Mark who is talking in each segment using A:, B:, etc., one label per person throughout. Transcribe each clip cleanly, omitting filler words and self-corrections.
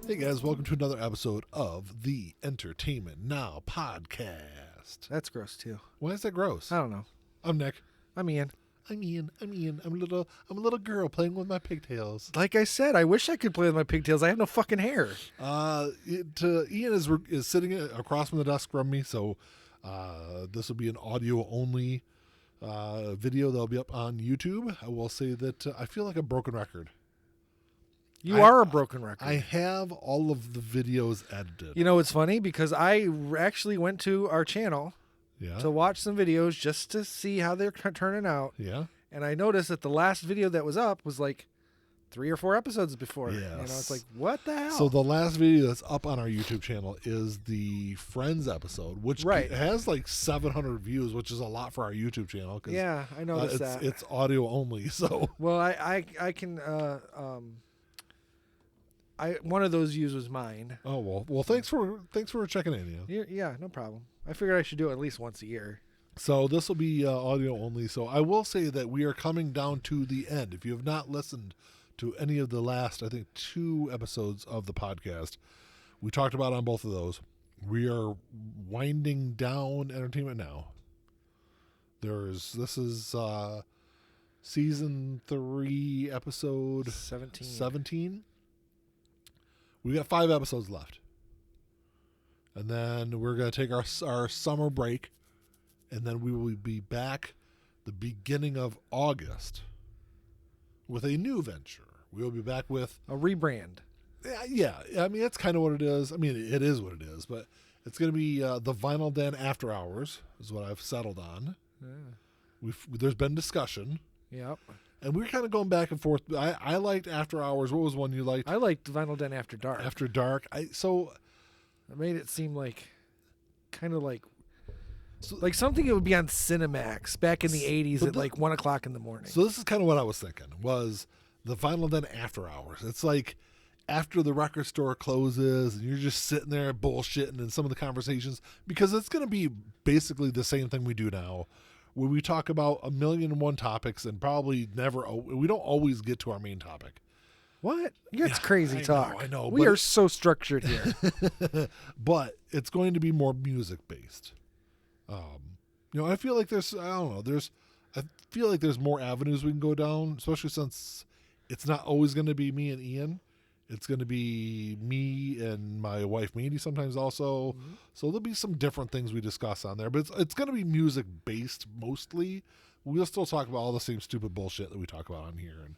A: Hey guys, welcome to another episode of the Entertainment Now podcast.
B: That's gross too.
A: Why is that gross?
B: I don't know.
A: I'm Nick.
B: I'm Ian.
A: I'm a little girl playing with my pigtails.
B: Like I said, I wish I could play with my pigtails. I have no fucking hair.
A: Ian is sitting across from the desk from me, so this will be an audio only video that'll be up on YouTube. I will say that I feel like a broken record.
B: You are a broken record.
A: I have all of the videos edited.
B: You know, it's funny because I actually went to our channel to watch some videos just to see how they're turning out.
A: Yeah.
B: And I noticed that the last video that was up was like 3 or 4 episodes before.
A: Yes.
B: You know, it's like, what the hell?
A: So the last video that's up on our YouTube channel is the Friends episode, which has like 700 views, which is a lot for our YouTube channel.
B: Yeah, I noticed that.
A: It's audio only, so.
B: Well, I can... one of those views was mine.
A: Oh well. Thanks for checking in.
B: Yeah, no problem. I figured I should do it at least once a year.
A: So this will be audio only. So I will say that we are coming down to the end. If you have not listened to any of the last, I think 2 episodes of the podcast, we talked about on both of those. We are winding down Entertainment Now. This is season 3, episode 17. We got 5 episodes left. And then we're going to take our summer break. And then we will be back the beginning of August with a new venture. We will be back with...
B: a rebrand.
A: Yeah. I mean, that's kind of what it is. I mean, it is what it is. But it's going to be the Vinyl Den After Hours is what I've settled on. Yeah. There's been discussion.
B: Yep.
A: And we're kind of going back and forth. I liked After Hours. What was one you liked?
B: I liked Vinyl Den After Dark.
A: After Dark. I
B: made it seem like kind of like something that would be on Cinemax back in the 80s at like 1 o'clock in the morning.
A: So this is kind of what I was thinking, was the Vinyl Den After Hours. It's like after the record store closes and you're just sitting there bullshitting in some of the conversations, because it's going to be basically the same thing we do now, where we talk about 1,000,001 topics and probably we don't always get to our main topic.
B: What? That's crazy talk.
A: I know.
B: We are so structured here.
A: But it's going to be more music based. I feel like there's more avenues we can go down, especially since it's not always going to be me and Ian. It's going to be me and my wife, Mandy, sometimes also. Mm-hmm. So there'll be some different things we discuss on there. But it's going to be music-based mostly. We'll still talk about all the same stupid bullshit that we talk about on here. And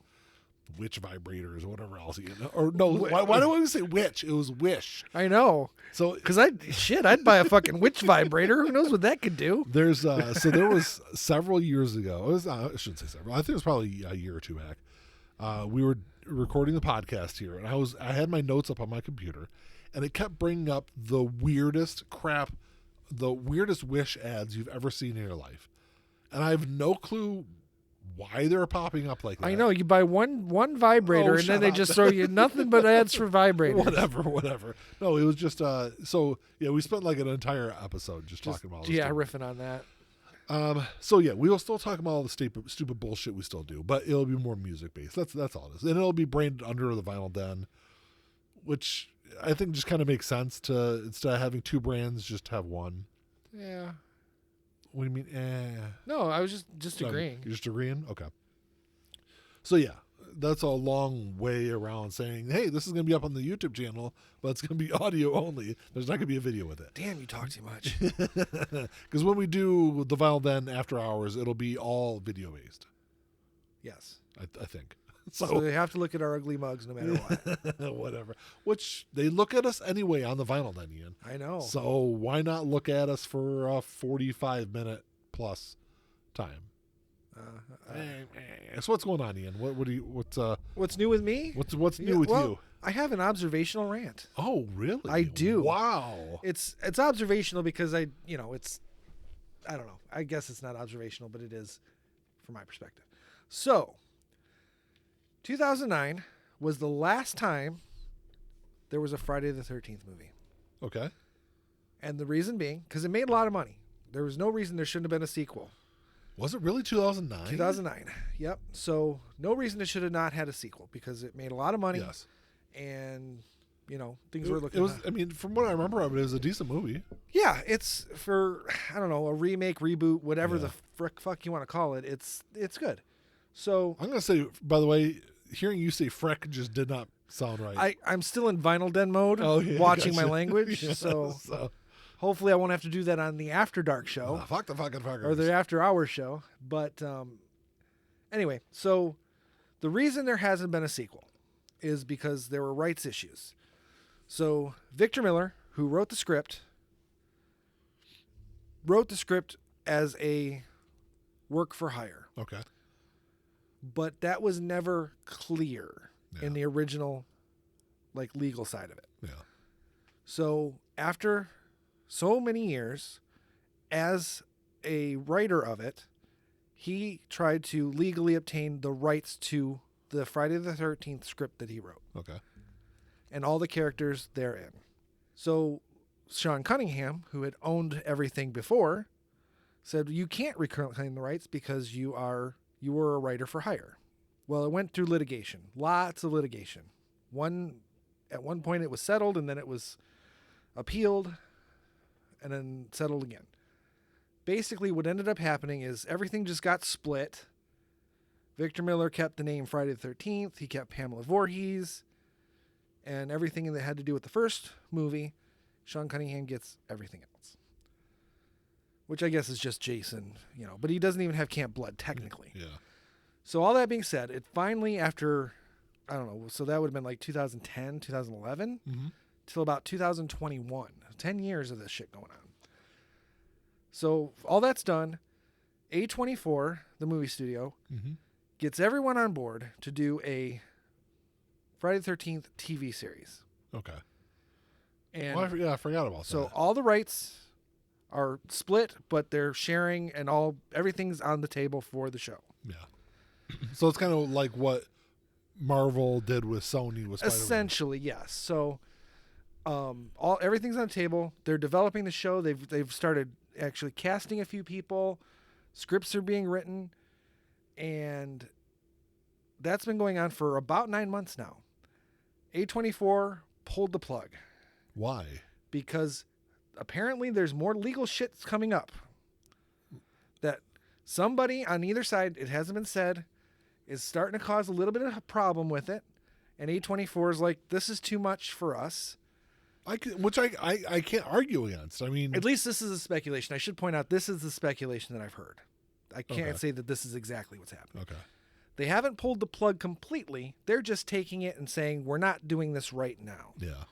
A: witch vibrators or whatever else. Or no, why do I say witch? It was wish.
B: I know.
A: So
B: because I'd buy a fucking witch vibrator. Who knows what that could do?
A: There was several years ago. I shouldn't say several. I think it was probably a year or 2 back. We were recording the podcast here, and I had my notes up on my computer, and it kept bringing up the weirdest Wish ads you've ever seen in your life, and I have no clue why they're popping up like that.
B: I know, you buy one vibrator and then they just throw you nothing but ads for vibrators.
A: Whatever. No, it was just we spent like an entire episode just talking about all this.
B: Yeah, riffing on that.
A: We will still talk about all the stupid bullshit we still do, but it'll be more music based. That's all it is. And it'll be branded under the Vinyl Den, which I think just kind of makes sense to, instead of having 2 brands, just have one.
B: Yeah.
A: What do you mean?
B: No, I was just agreeing.
A: You're just agreeing? Okay. So yeah, that's a long way around saying, hey, this is going to be up on the YouTube channel, but it's going to be audio only. There's not going to be a video with it.
B: Damn, you talk too much.
A: Because when we do the Vinyl Den After Hours, it'll be all video based.
B: Yes.
A: I think.
B: So they have to look at our ugly mugs no matter what.
A: Whatever. Which they look at us anyway on the Vinyl Den, Ian.
B: I know.
A: So why not look at us for a 45-minute plus time? So what's going on, Ian?
B: What's new with me?
A: What's new with you?
B: I have an observational rant.
A: Oh, really?
B: I do.
A: Wow.
B: It's observational because I don't know. I guess it's not observational, but it is from my perspective. So, 2009 was the last time there was a Friday the 13th movie.
A: Okay.
B: And the reason being, because it made a lot of money. There was no reason there shouldn't have been a sequel.
A: Was it really 2009?
B: 2009. Yep. So no reason it should have not had a sequel because it made a lot of money.
A: Yes.
B: And things were looking.
A: It was. I mean, from what I remember of it, it was a decent movie.
B: Yeah, it's for I don't know, a remake, reboot, whatever
A: Yeah.
B: the fuck you want to call it. It's good. So
A: I'm gonna say, by the way, hearing you say "freck" just did not sound right.
B: I'm still in Vinyl Den mode, watching my language.
A: Yeah,
B: so hopefully I won't have to do that on the After Dark show
A: fuck the fucking fuckers.
B: or the After Hours show. But anyway, so the reason there hasn't been a sequel is because there were rights issues. So Victor Miller, who wrote the script as a work for hire.
A: Okay.
B: But that was never clear
A: Yeah.
B: in the original legal side of it.
A: Yeah.
B: So after so many years as a writer of it, he tried to legally obtain the rights to the Friday the 13th script that he wrote
A: Okay.
B: and all the characters therein. So Sean Cunningham, who had owned everything before, said, you can't reclaim the rights because you were a writer for hire. Well, it went through litigation, lots of litigation. At one point it was settled, and then it was appealed, and then settled again. Basically, what ended up happening is everything just got split. Victor Miller kept the name Friday the 13th. He kept Pamela Voorhees, and everything that had to do with the first movie. Sean Cunningham gets everything else, which I guess is just Jason, but he doesn't even have Camp Blood technically.
A: Yeah.
B: So all that being said, it finally, after, I don't know, so that would have been like 2010, 2011, till about 2021. 10 years of this shit going on. So all that's done. A24, the movie studio, gets everyone on board to do a Friday the 13th TV series.
A: Okay.
B: And
A: I forgot about that.
B: so all the rights are split, but they're sharing, and everything's on the table for the show.
A: Yeah. So it's kind of like what Marvel did with Sony with Spider-Man.
B: Essentially, yes. So everything's on the table. They're developing the show. They've started actually casting a few people. Scripts are being written, and that's been going on for about 9 months now. A24 pulled the plug.
A: Why?
B: Because apparently there's more legal shit coming up that somebody on either side, it hasn't been said, is starting to cause a little bit of a problem with it. And A24 is like, this is too much for us.
A: I can't argue against. I mean,
B: At least this is a speculation. I should point out, this is the speculation that I've heard. I can't say that this is exactly what's happening.
A: okay.
B: They haven't pulled the plug completely. They're just taking it and saying, we're not doing this right now.
A: Yeah.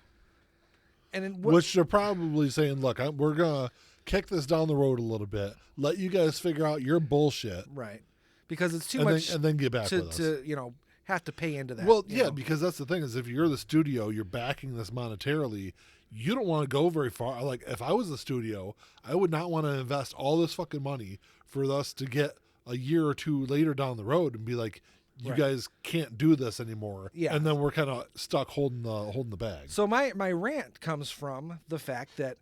B: And
A: which they're probably saying, look, we're going to kick this down the road a little bit, let you guys figure out your bullshit.
B: Right. Because it's too much
A: and then get back with us.
B: to have to pay into that.
A: Well, yeah, because that's the thing is if you're the studio, you're backing this monetarily, you don't want to go very far. Like, if I was the studio, I would not want to invest all this fucking money for us to get a year or two later down the road and be like, you guys can't do this anymore.
B: Yeah.
A: And then we're kind of stuck holding the bag.
B: So my rant comes from the fact that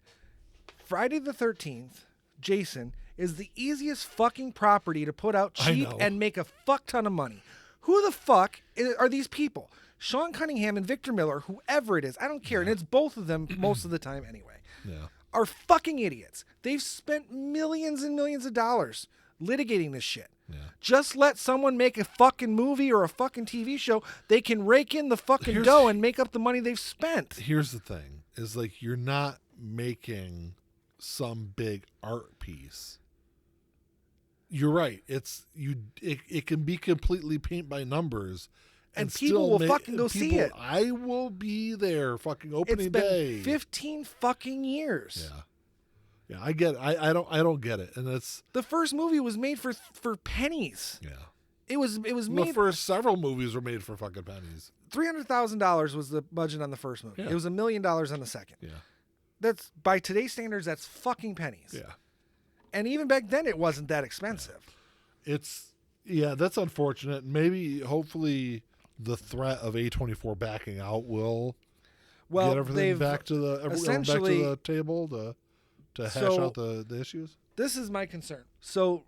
B: Friday the 13th, Jason, is the easiest fucking property to put out cheap and make a fuck ton of money. Who the fuck are these people? Sean Cunningham and Victor Miller, whoever it is, I don't care. And it's both of them most of the time anyway.
A: Yeah.
B: Are fucking idiots. They've spent millions and millions of dollars litigating this shit.
A: Yeah.
B: Just let someone make a fucking movie or a fucking TV show. They can rake in the fucking dough and make up the money they've spent.
A: Here's the thing, is like you're not making some big art piece. You're right. It can be completely paint by numbers.
B: And people will fucking go see it.
A: I will be there fucking opening day.
B: It's been 15 fucking years.
A: Yeah. Yeah, I get it. I don't get it. And it's
B: the first movie was made for pennies.
A: Yeah.
B: It was made.
A: The first several movies were made for fucking pennies.
B: $300,000 was the budget on the first movie.
A: Yeah.
B: It was $1 million on the second.
A: Yeah.
B: That's by today's standards, that's fucking pennies.
A: Yeah.
B: And even back then it wasn't that expensive.
A: Yeah. That's unfortunate. Maybe hopefully the threat of A24 backing out will get everything back to the table to hash out the issues.
B: This is my concern. So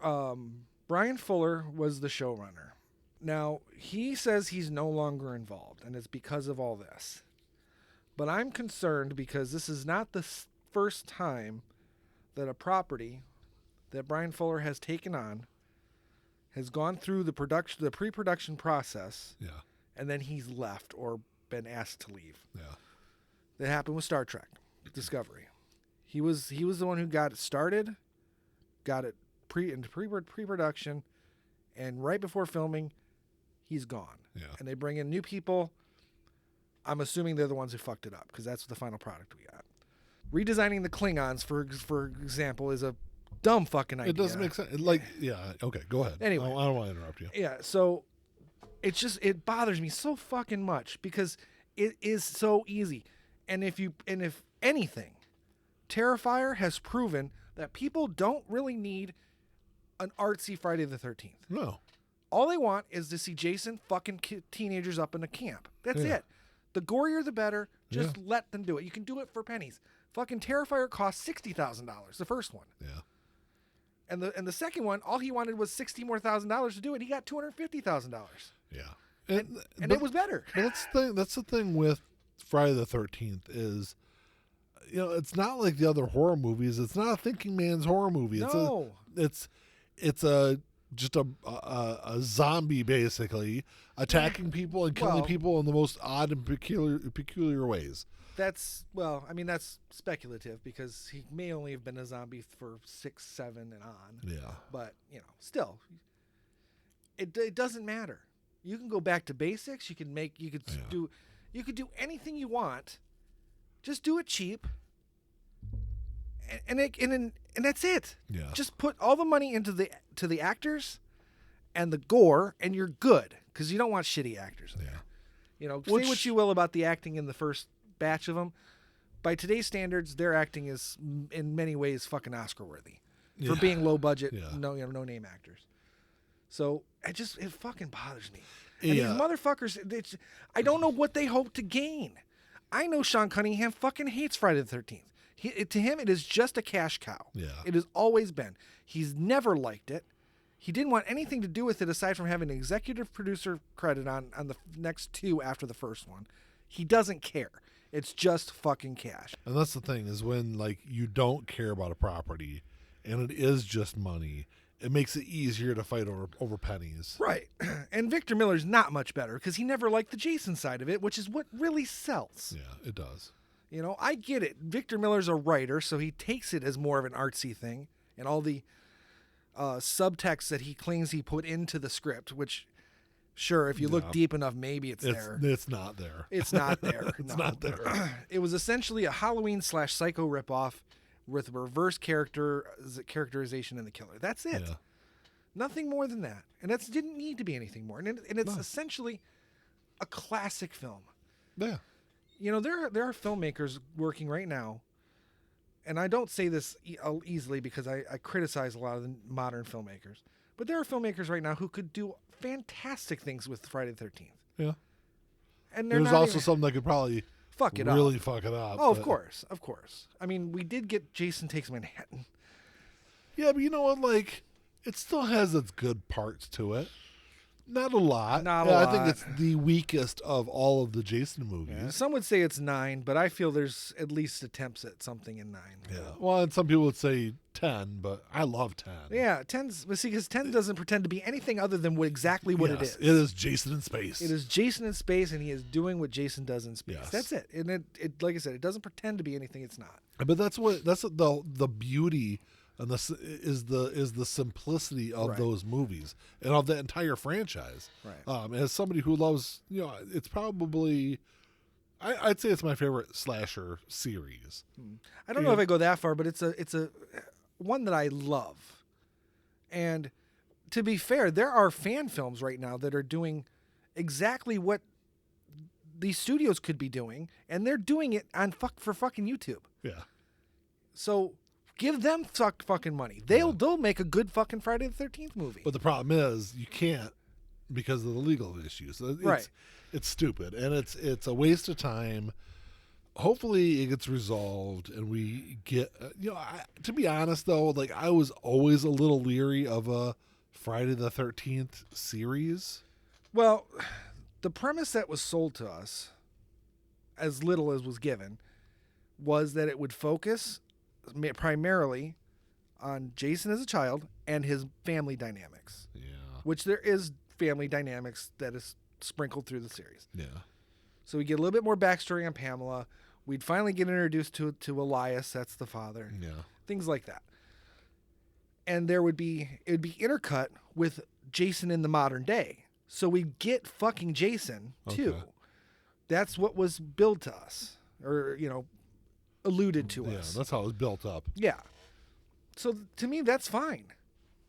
B: Brian Fuller was the showrunner. Now, he says he's no longer involved, and it's because of all this. But I'm concerned because this is not the first time that a property that Brian Fuller has taken on has gone through the pre-production process,
A: Yeah.
B: and then he's left or been asked to leave.
A: Yeah.
B: That happened with Star Trek Discovery. He was the one who got it started, got it into pre-production, and right before filming, he's gone.
A: Yeah.
B: And they bring in new people. I'm assuming they're the ones who fucked it up because that's the final product we got. Redesigning the Klingons, for example, is a dumb fucking idea.
A: It doesn't make sense. Like, yeah, okay, go ahead.
B: Anyway.
A: I don't want to interrupt you.
B: Yeah, so it bothers me so fucking much because it is so easy. And if anything, Terrifier has proven that people don't really need an artsy Friday the 13th.
A: No.
B: All they want is to see Jason fucking teenagers up in a camp. That's it. The gorier the better. Just let them do it. You can do it for pennies. Fucking Terrifier cost $60,000, the first one.
A: Yeah.
B: And the second one, all he wanted was $60,000 more to do it. He got $250,000.
A: Yeah.
B: And it was better.
A: But that's the thing with Friday the 13th is, it's not like the other horror movies. It's not a thinking man's horror movie.
B: No.
A: It's just a zombie basically attacking people and killing people in the most odd and peculiar ways.
B: That's speculative because he may only have been a zombie for 6, 7 and on.
A: Yeah.
B: But, still, it doesn't matter. You can go back to basics. You could do anything you want. Just do it cheap. And that's it.
A: Yeah.
B: Just put all the money into the actors and the gore, and you're good because you don't want shitty actors in there. Say what you will about the acting in the first batch of them. By today's standards, their acting is in many ways fucking Oscar worthy for being low budget, no name actors. So it fucking bothers me. And these motherfuckers, I don't know what they hope to gain. I know Sean Cunningham fucking hates Friday the 13th. To him, it is just a cash cow.
A: Yeah.
B: It has always been. He's never liked it. He didn't want anything to do with it aside from having an executive producer credit on the next 2 after the first one. He doesn't care. It's just fucking cash.
A: And that's the thing is when you don't care about a property and it is just money, it makes it easier to fight over pennies.
B: Right. And Victor Miller's not much better because he never liked the Jason side of it, which is what really sells.
A: Yeah, it does.
B: I get it. Victor Miller's a writer, so he takes it as more of an artsy thing. And all the subtext that he claims he put into the script, which, sure, if you look deep enough, maybe it's there.
A: It's not there.
B: It's not there.
A: It's not there.
B: It was essentially a Halloween / Psycho ripoff with reverse characterization in the killer. That's it.
A: Yeah.
B: Nothing more than that. And that didn't need to be anything more. And it's essentially a classic film.
A: Yeah.
B: There are filmmakers working right now, and I don't say this easily because I criticize a lot of the modern filmmakers, but there are filmmakers right now who could do fantastic things with Friday the 13th.
A: Yeah.
B: And
A: there's also some that could probably
B: fuck it up. Oh, of course. I mean, we did get Jason Takes Manhattan.
A: Yeah, but you know what? It still has its good parts to it. Not a lot. I think it's the weakest of all of the Jason movies.
B: Yeah, some would say it's 9, but I feel there's at least attempts at something in 9.
A: Yeah. Well, and some people would say 10, but I love 10.
B: Yeah, 10's, because 10 doesn't pretend to be anything other than exactly what it is.
A: It is Jason in space.
B: It is Jason in space, and he is doing what Jason does in space.
A: Yes.
B: That's it. And it, like I said, it doesn't pretend to be anything it's not.
A: But that's the beauty. And this is the simplicity of those movies and of the entire franchise.
B: Right.
A: As somebody who loves, it's probably, I'd say it's my favorite slasher series.
B: I don't know if I go that far, but it's a one that I love. And to be fair, there are fan films right now that are doing exactly what these studios could be doing, and they're doing it on for fucking YouTube.
A: Yeah.
B: So give them fucking money. They'll make a good fucking Friday the 13th movie.
A: But the problem is you can't because of the legal issues. It's stupid and it's a waste of time. Hopefully it gets resolved and we get to be honest though, I was always a little leery of a Friday the 13th series.
B: Well, the premise that was sold to us, as little as was given, was that it would focus primarily on Jason as a child and his family dynamics.
A: Yeah.
B: Which there is family dynamics that is sprinkled through the series.
A: Yeah.
B: So we get a little bit more backstory on Pamela. We'd finally get introduced to Elias, that's the father.
A: Yeah.
B: Things like that. And it would be intercut with Jason in the modern day. So we'd get fucking Jason too.
A: Okay.
B: That's what was billed to us, or alluded to us.
A: Yeah, that's how it was built up.
B: Yeah. So to me, that's fine.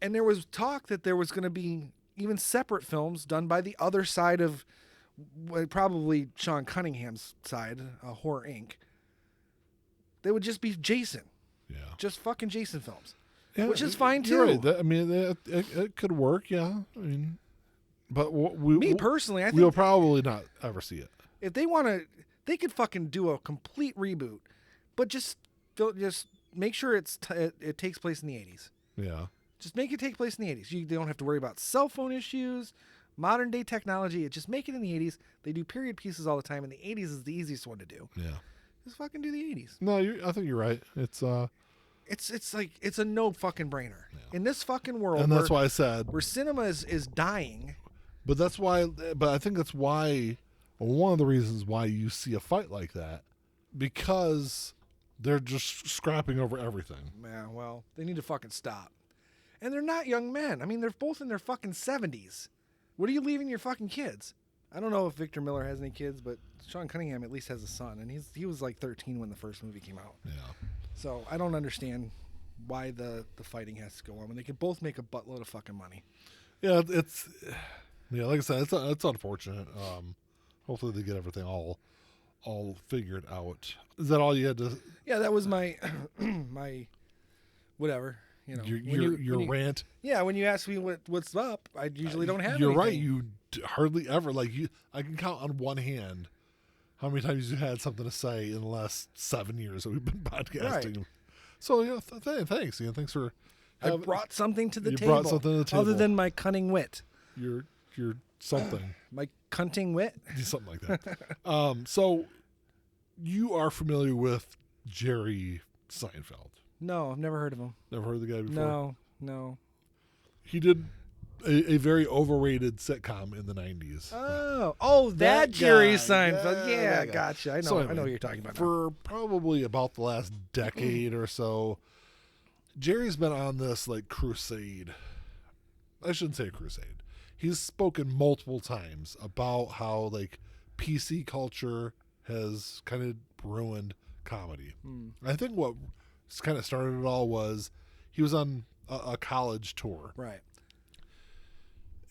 B: And there was talk that there was going to be even separate films done by the other side of, probably Sean Cunningham's side, Horror Inc. They would just be Jason.
A: Yeah.
B: Just fucking Jason films.
A: Yeah,
B: which is fine too.
A: You're right. It could work, yeah. I mean, but me
B: personally, I think
A: we'll probably not ever see it.
B: If they want to, they could fucking do a complete reboot, but just make sure it takes place in the 80s.
A: Yeah.
B: Just make it take place in the 80s. They don't have to worry about cell phone issues, modern day technology. Just make it in the 80s. They do period pieces all the time, and the 80s is the easiest one to do.
A: Yeah.
B: Just fucking do the 80s.
A: No, I think you're right. It's
B: like it's a no fucking brainer in this fucking world.
A: And that's why I said
B: where cinema is dying.
A: But that's why. But I think that's why. One of the reasons why you see a fight like that, because they're just scrapping over everything.
B: Yeah, well, they need to fucking stop. And they're not young men. I mean, they're both in their fucking 70s. What are you leaving your fucking kids? I don't know if Victor Miller has any kids, but Sean Cunningham at least has a son, and he was like 13 when the first movie came out.
A: Yeah.
B: So I don't understand why the fighting has to go on when they can both make a buttload of fucking money.
A: Yeah, like I said, it's unfortunate. Hopefully they get everything all figured out. Is that all you had to?
B: Yeah, that was my my whatever.
A: Your rant.
B: Yeah, when you ask me what's up, I usually don't have.
A: You're
B: anything.
A: right. You hardly ever I can count on one hand how many times you had something to say in the last 7 years that we've been podcasting. Right. So yeah, thanks. Thanks for.
B: I brought something to the table.
A: Brought something to the table
B: other than my cunning wit.
A: You're something.
B: My cunting wit.
A: Something like that. So you are familiar with Jerry Seinfeld?
B: No, I've never heard of him.
A: Never heard of the guy before?
B: No.
A: He did a very overrated sitcom in the 90s.
B: That Jerry Seinfeld. Yeah,
A: guy.
B: Gotcha. I know what you're talking about.
A: For probably about the last decade or so, Jerry's been on this crusade. I shouldn't say crusade. He's spoken multiple times about how PC culture has kind of ruined comedy. I think what kind of started it all was he was on a college tour.
B: Right.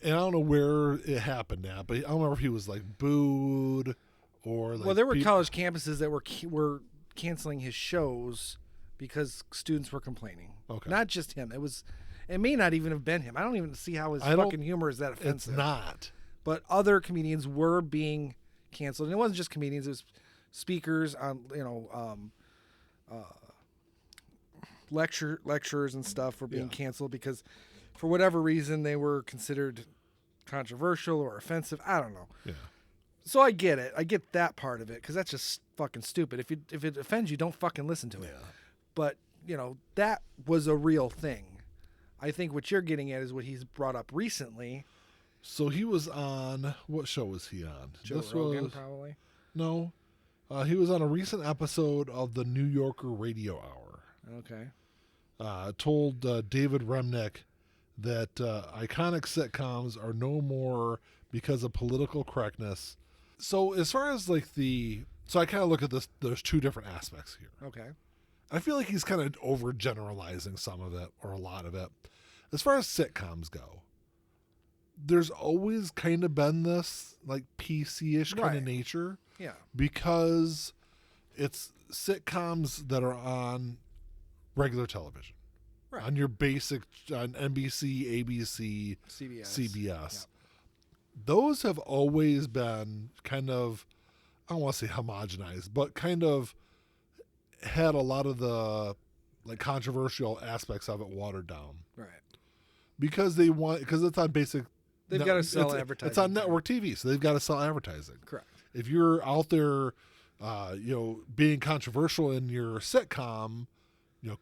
A: And I don't know where it happened at, but I don't remember if he was booed or
B: well, there were college campuses that were canceling his shows because students were complaining.
A: Okay.
B: Not just him. It may not even have been him. I don't even see how his fucking humor is that offensive.
A: It's not.
B: But other comedians were being canceled. And it wasn't just comedians. It was speakers on, lecturers and stuff were being canceled because for whatever reason they were considered controversial or offensive. I don't know.
A: Yeah.
B: So I get it. I get that part of it because that's just fucking stupid. If it offends you, don't fucking listen to it. But, that was a real thing. I think what you're getting at is what he's brought up recently.
A: So he was on, what show was he on?
B: Joe Rogan, probably?
A: No. He was on a recent episode of the New Yorker Radio Hour.
B: Okay.
A: Told David Remnick that iconic sitcoms are no more because of political correctness. So as far as so I kind of look at this, there's two different aspects here.
B: Okay.
A: I feel like he's kind of overgeneralizing some of it or a lot of it. As far as sitcoms go, there's always kind of been this PC-ish kind of nature.
B: Yeah.
A: Because it's sitcoms that are on regular television.
B: Right.
A: On your basic, on NBC, ABC, CBS.
B: Yep.
A: Those have always been kind of, I don't want to say homogenized, but kind of had a lot of the controversial aspects of it watered down.
B: Right.
A: Because it's on basic.
B: They've got to sell advertising.
A: It's on network TV, so they've got to sell advertising.
B: Correct.
A: If you're out there being controversial in your sitcom,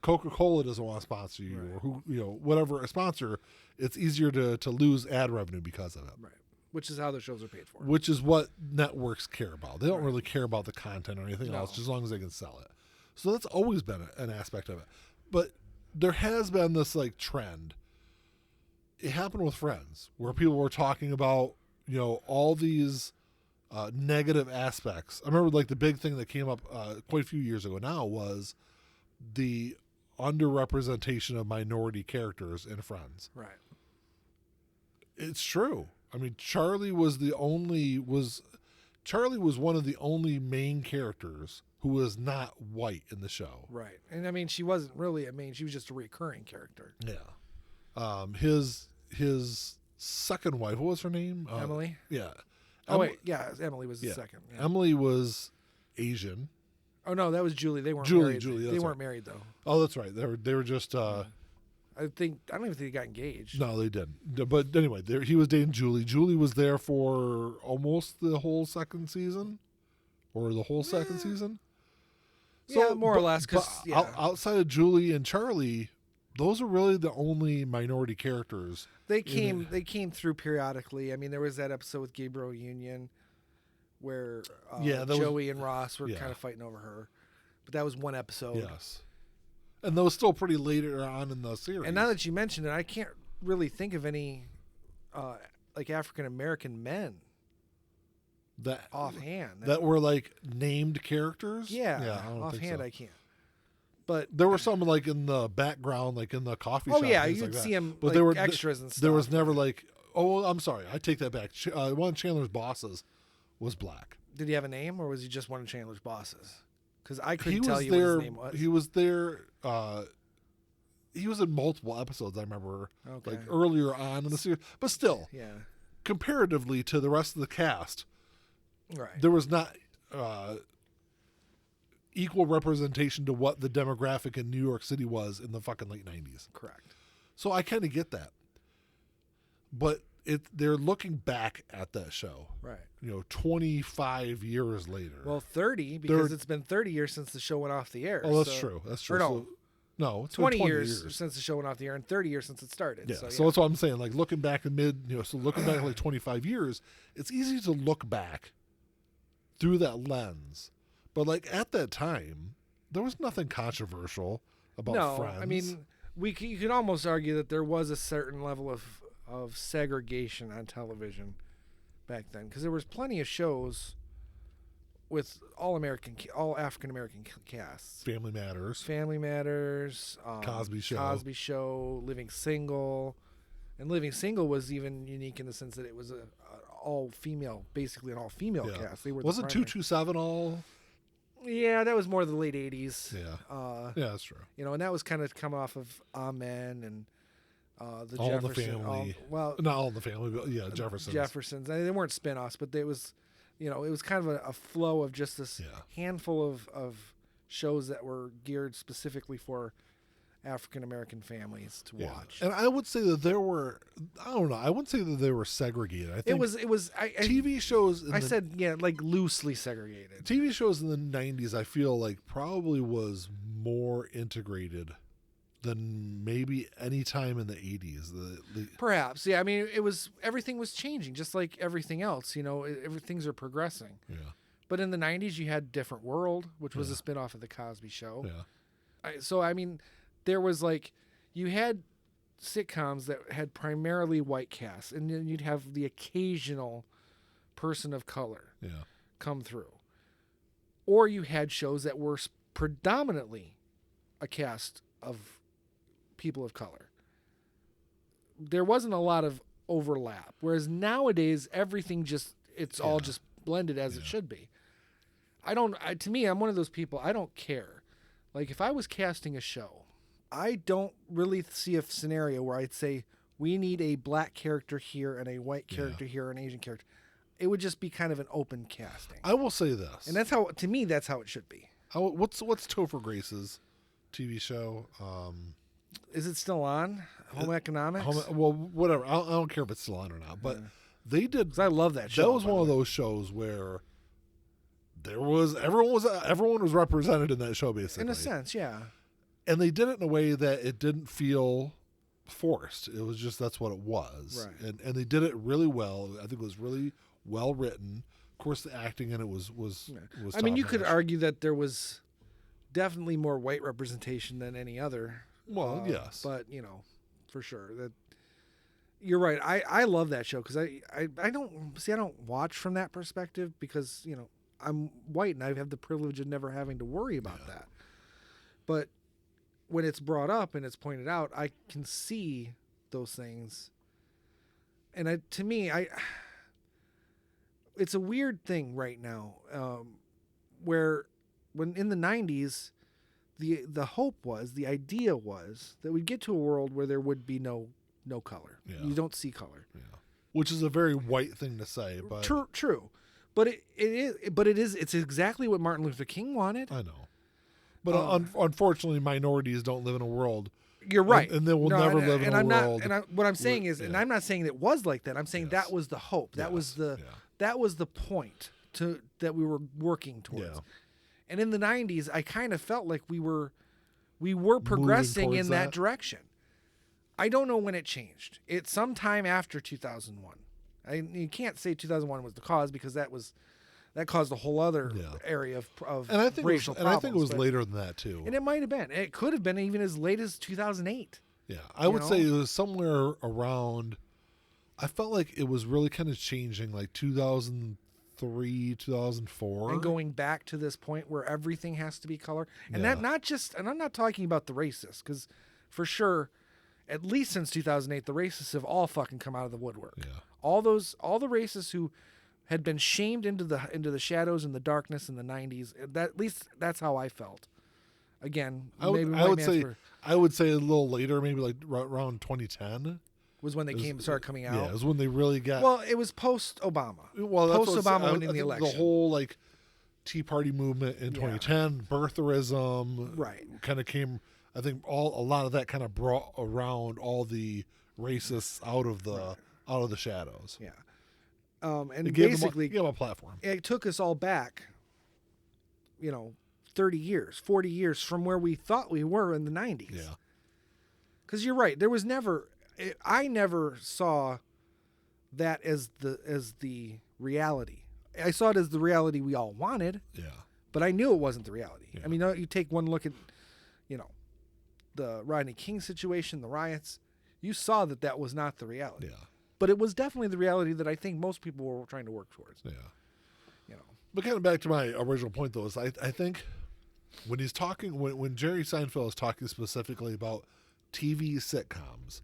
A: Coca-Cola doesn't want to sponsor you,
B: Right.
A: or whatever a sponsor, it's easier to lose ad revenue because of it.
B: Right. Which is how the shows are paid for.
A: Which is what networks care about. They don't
B: Right.
A: really care about the content or anything
B: No.
A: else, just as long as they can sell it. So that's always been an aspect of it. But there has been this like trend. It happened with Friends, where people were talking about all these negative aspects. I remember like the big thing that came up quite a few years ago now was the underrepresentation of minority characters in Friends.
B: Right.
A: It's true. I mean, Charlie was one of the only main characters who was not white in the show.
B: Right. And I mean, she wasn't really a main, she was just a recurring character.
A: Yeah. His second wife, what was her name?
B: Emily?
A: Yeah.
B: Wait. Yeah, Emily was the second. Yeah.
A: Emily was Asian.
B: Oh, no, that was Julie. They weren't
A: Julie,
B: married.
A: Julie,
B: They
A: that's
B: weren't
A: right.
B: married, though.
A: Oh, that's right. They were just
B: I don't even think they got engaged.
A: no, they didn't. But anyway, he was dating Julie. Julie was there for almost the whole second season, or the whole second season.
B: Yeah, more or less. Because
A: outside of Julie and Charlie, those are really the only minority characters.
B: they came through periodically. I mean, there was that episode with Gabriel Union where Joey and Ross were kind of fighting over her, but that was one episode.
A: Yes, and that was still pretty later on in the series.
B: And now that you mention it, I can't really think of any like African American men
A: that
B: offhand
A: that were like named characters.
B: Yeah,
A: I don't
B: offhand
A: think so.
B: I can't. But
A: there were some like in the background, like in the coffee shop.
B: oh yeah,
A: things
B: you'd
A: like
B: see
A: that.
B: them,
A: But
B: like
A: there were
B: extras and stuff.
A: There was never like, oh, I'm sorry, I take that back. One of Chandler's bosses was black.
B: Did he have a name, or was he just one of Chandler's bosses? Because I
A: He
B: couldn't
A: was
B: tell you
A: there.
B: what his name was.
A: He was there. He was in multiple episodes. I remember,
B: Okay.
A: like earlier on in the series, but still,
B: Yeah.
A: comparatively to the rest of the cast,
B: Right.
A: there was not equal representation to what the demographic in New York City was in the fucking late 90s.
B: Correct.
A: So I kind of get that. But they're looking back at that show,
B: Right.
A: 25 years later.
B: Well, 30 because it's been 30 years since the show went off the air.
A: Oh, that's
B: so-
A: true. That's true.
B: Or no,
A: So, no, it's
B: 20
A: been 20
B: years since the show went off the air, and 30 years since it started.
A: Yeah.
B: So,
A: So that's what I'm saying. Like looking back looking back like 25 years, it's easy to look back through that lens. But like at that time, there was nothing controversial about
B: no,
A: Friends.
B: I mean, you could almost argue that there was a certain level of segregation on television back then, because there was plenty of shows with all African American casts.
A: Family Matters.
B: Family Matters,
A: Cosby Show.
B: Cosby Show, Living Single, and Living Single was even unique in the sense that it was all female, basically an all female cast. They were
A: Wasn't 227 all?
B: Yeah, that was more the late '80s.
A: Yeah. Yeah, that's true.
B: And that was kind of come off of Amen and the
A: All in the
B: Jefferson.
A: Family.
B: Well,
A: Not All in the Family, but yeah, Jeffersons.
B: Jeffersons. They weren't spin-offs, but it was kind of a flow of just this handful of shows that were geared specifically for African American families to watch.
A: And I would say that there were, I don't know, I wouldn't say that they were segregated. I think
B: it was
A: TV shows.
B: Like loosely segregated.
A: TV shows in the 90s, I feel like probably was more integrated than maybe any time in the 80s.
B: Perhaps, yeah. I mean, everything was changing, just like everything else. Things are progressing.
A: Yeah.
B: But in the 90s, you had Different World, which was a spinoff of the Cosby Show.
A: Yeah.
B: So I mean, there was you had sitcoms that had primarily white casts, and then you'd have the occasional person of color come through. Or you had shows that were predominantly a cast of people of color. There wasn't a lot of overlap, whereas nowadays everything it's all just blended as it should be. To me, I'm one of those people, I don't care. Like if I was casting a show, I don't really see a scenario where I'd say we need a black character here and a white character here and an Asian character. It would just be kind of an open casting.
A: I will say this.
B: And that's how it should be.
A: What's Topher Grace's TV show?
B: Is it still on? Home Economics?
A: Well, whatever. I don't care if it's still on or not. But they did.
B: 'Cause I love that show.
A: That was one of those shows where everyone was represented in that show basically.
B: In a sense, yeah.
A: And they did it in a way that it didn't feel forced. It was just that's what it was.
B: Right.
A: And they did it really well. I think it was really well written. Of course, the acting in it was
B: I mean, you
A: top
B: could
A: notch.
B: argue that there was definitely more white representation than any other.
A: Well, yes.
B: But, for sure. That you're right. I love that show because I don't watch from that perspective because, I'm white and I have the privilege of never having to worry about that. But when it's brought up and it's pointed out, I can see those things. And to me, it's a weird thing right now, where when in the 90s, the hope was, the idea was that we'd get to a world where there would be no color.
A: Yeah.
B: You don't see color.
A: Yeah. Which is a very white thing to say, but
B: True. But it's exactly what Martin Luther King wanted.
A: I know. But unfortunately, minorities don't live in a world.
B: You're right,
A: and they will never live in a world.
B: What I'm saying is, and I'm not saying it was like that. I'm saying that was the hope. That was the point that we were working towards. Yeah. And in the 90s, I kind of felt like we were progressing in that direction. I don't know when it changed. It's sometime after 2001. You can't say 2001 was the cause because that caused a whole other area of
A: and I think
B: racial problems.
A: And I think it was later than that too.
B: And it might have been. It could have been even as late as 2008.
A: Yeah, I would say it was somewhere around. I felt like it was really kind of changing, like 2003, 2004,
B: and going back to this point where everything has to be color, and that not just. And I'm not talking about the racists, because for sure, at least since 2008, the racists have all fucking come out of the woodwork.
A: Yeah.
B: All the racists who had been shamed into the shadows and the darkness in the 90s. At least that's how I felt. Again,
A: I would say a little later, maybe like around 2010
B: was when they started coming out.
A: Yeah, it was when they really got.
B: Well, it was post Obama.
A: Well,
B: post Obama winning the election.
A: The whole like Tea Party movement in 2010, birtherism,
B: right,
A: kind of came. I think a lot of that kind of brought around all the racists out of the shadows.
B: Yeah. And
A: it
B: basically
A: gave them a platform.
B: It took us all back, 30 years, 40 years from where we thought we were in the 90s.
A: Yeah.
B: Because you're right. There was I never saw that as the reality. I saw it as the reality we all wanted.
A: Yeah.
B: But I knew it wasn't the reality.
A: Yeah.
B: I mean, you take one look at, the Rodney King situation, the riots, you saw that was not the reality.
A: Yeah.
B: But it was definitely the reality that I think most people were trying to work towards.
A: Yeah. But kind of back to my original point, though, is I think when he's talking, when Jerry Seinfeld is talking specifically about TV sitcoms,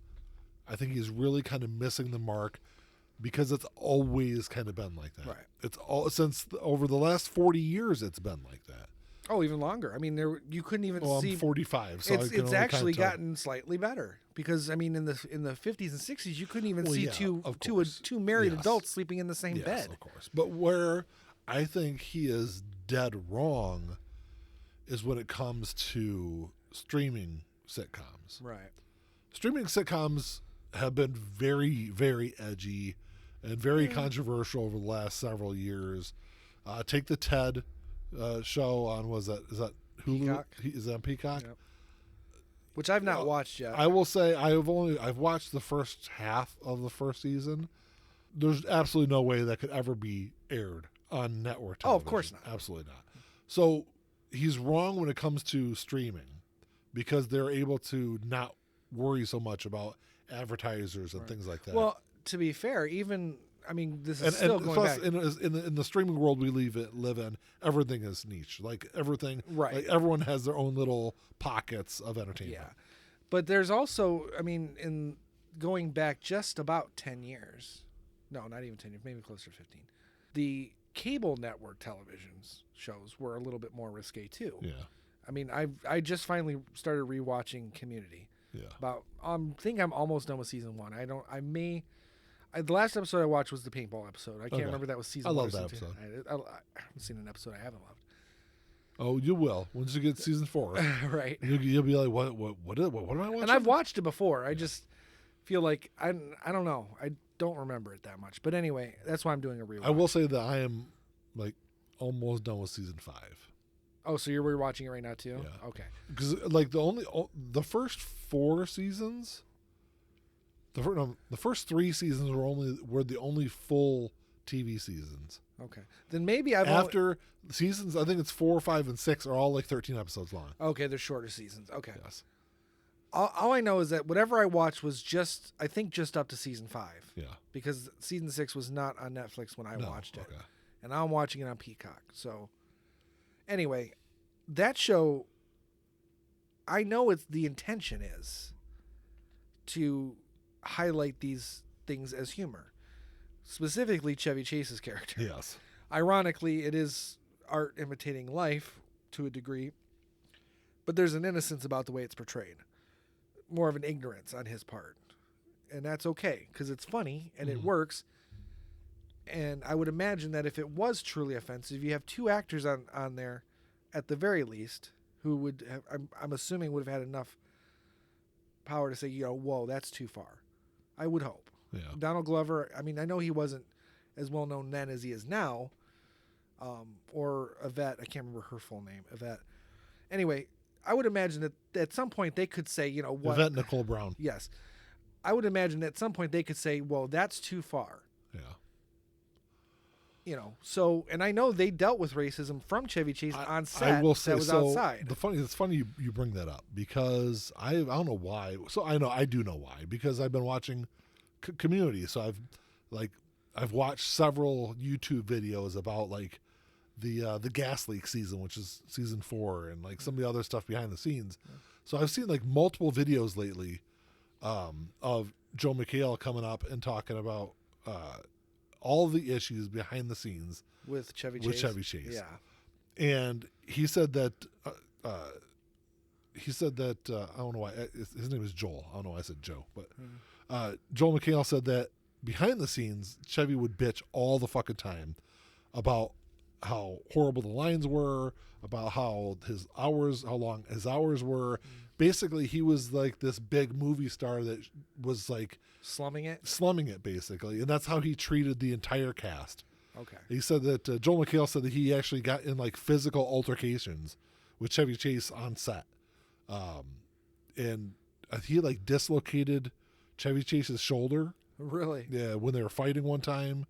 A: I think he's really kind of missing the mark because it's always kind of been like that.
B: Right.
A: It's all over the last 40 years, it's been like that.
B: Oh, even longer. I mean, you couldn't even see.
A: I'm 45, so
B: it's actually gotten slightly better because I mean, in the 50s and 60s, you couldn't even see two married adults sleeping in the same bed.
A: Of course. But where I think he is dead wrong is when it comes to streaming sitcoms.
B: Right.
A: Streaming sitcoms have been very, very edgy and very controversial over the last several years. Take the Ted show on, is that Hulu?
B: Peacock.
A: Is that Peacock?
B: Yep. Which I've not watched yet.
A: I will say I've watched the first half of the first season. There's absolutely no way that could ever be aired on network television.
B: Oh, of course not.
A: Absolutely not. So he's wrong when it comes to streaming because they're able to not worry so much about advertisers and things like that.
B: Well, to be fair, this is still going
A: plus,
B: back.
A: In the streaming world we live in, everything is niche. Like everything, like everyone has their own little pockets of entertainment.
B: Yeah, but there's also, in going back just about 10 years, no, not even 10 years, maybe closer to 15. The cable network televisions shows were a little bit more risque too.
A: Yeah.
B: I just finally started rewatching Community.
A: Yeah.
B: I think I'm almost done with season 1. The last episode I watched was the paintball episode. I can't remember that was season 1.
A: I love that episode.
B: I haven't seen an episode I haven't loved.
A: Oh, you will once you get season 4.
B: Right.
A: You'll be like, what am I watching?
B: And I've watched it before. I just feel like I don't know. I don't remember it that much. But anyway, that's why I'm doing a rewatch.
A: I will say that I am like almost done with season 5.
B: Oh, so you're rewatching it right now too?
A: Yeah.
B: Okay.
A: Because like the first 4 seasons, the first 3 seasons were the only full TV seasons.
B: Okay. Then maybe I've
A: After seasons, I think it's 4, 5, and 6 are all like 13 episodes long.
B: Okay, they're shorter seasons. Okay.
A: Yes.
B: All I know is that whatever I watched was just up to season 5.
A: Yeah.
B: Because season 6 was not on Netflix when I watched it.
A: Okay.
B: And I'm watching it on Peacock. So anyway, that show, I know it's the intention is to highlight these things as humor. Specifically Chevy Chase's character.
A: Yes.
B: Ironically, it is art imitating life to a degree, but there's an innocence about the way it's portrayed. More of an ignorance on his part. And that's okay, because it's funny and it works. And I would imagine that if it was truly offensive, you have 2 actors on there, at the very least, who would have, I'm assuming would have had enough power to say, whoa, that's too far. I would hope.
A: Yeah.
B: Donald Glover, I mean, I know he wasn't as well known then as he is now. Or Yvette, I can't remember her full name, Yvette. Anyway, I would imagine that at some point they could say, what?
A: Yvette Nicole Brown.
B: Yes. I would imagine that at some point they could say, well, that's too far.
A: Yeah.
B: So, and I know they dealt with racism from Chevy Chase on set.
A: I will say,
B: that was outside.
A: It's funny you bring that up, because I don't know why. So I do know why, because I've been watching Community. So I've watched several YouTube videos about like the gas leak season, which is season 4, and like some of the other stuff behind the scenes. So I've seen like multiple videos lately of Joe McHale coming up and talking about all the issues behind the scenes
B: with Chevy Chase.
A: Yeah. And he said that I don't know why his name is Joel. I don't know why I said Joe, but Joel McHale said that behind the scenes, Chevy would bitch all the fucking time about how horrible the lines were, about how long his hours were. Basically, he was like this big movie star that was like
B: slumming it
A: basically, and that's how he treated the entire cast.
B: Okay.
A: He said that Joel McHale said that he actually got in like physical altercations with Chevy Chase on set, and he like dislocated Chevy Chase's shoulder.
B: Really?
A: Yeah, when they were fighting one time.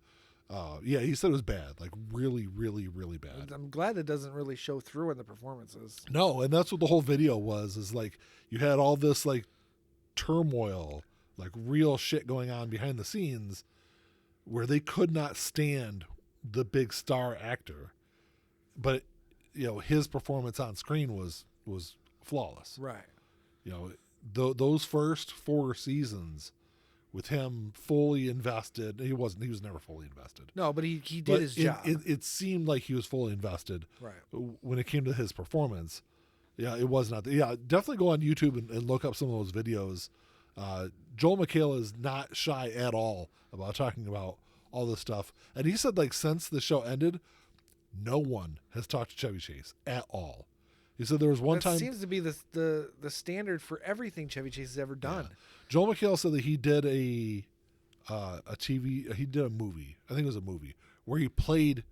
A: Yeah, he said it was bad, like really, really, really bad.
B: I'm glad it doesn't really show through in the performances.
A: No, and that's what the whole video was, is like you had all this like turmoil, like real shit going on behind the scenes where they could not stand the big star actor. But, his performance on screen was flawless.
B: Right.
A: Those first 4 seasons with him fully invested. He was never fully invested.
B: No, but he did his job.
A: It seemed like he was fully invested.
B: Right.
A: When it came to his performance. Yeah, it was not. Yeah, definitely go on YouTube and look up some of those videos. Joel McHale is not shy at all about talking about all this stuff. And he said, like, since the show ended, no one has talked to Chevy Chase at all. He said there was one time.
B: That seems to be the standard for everything Chevy Chase has ever done.
A: Yeah. Joel McHale said that he did he did a movie. I think it was a movie where he played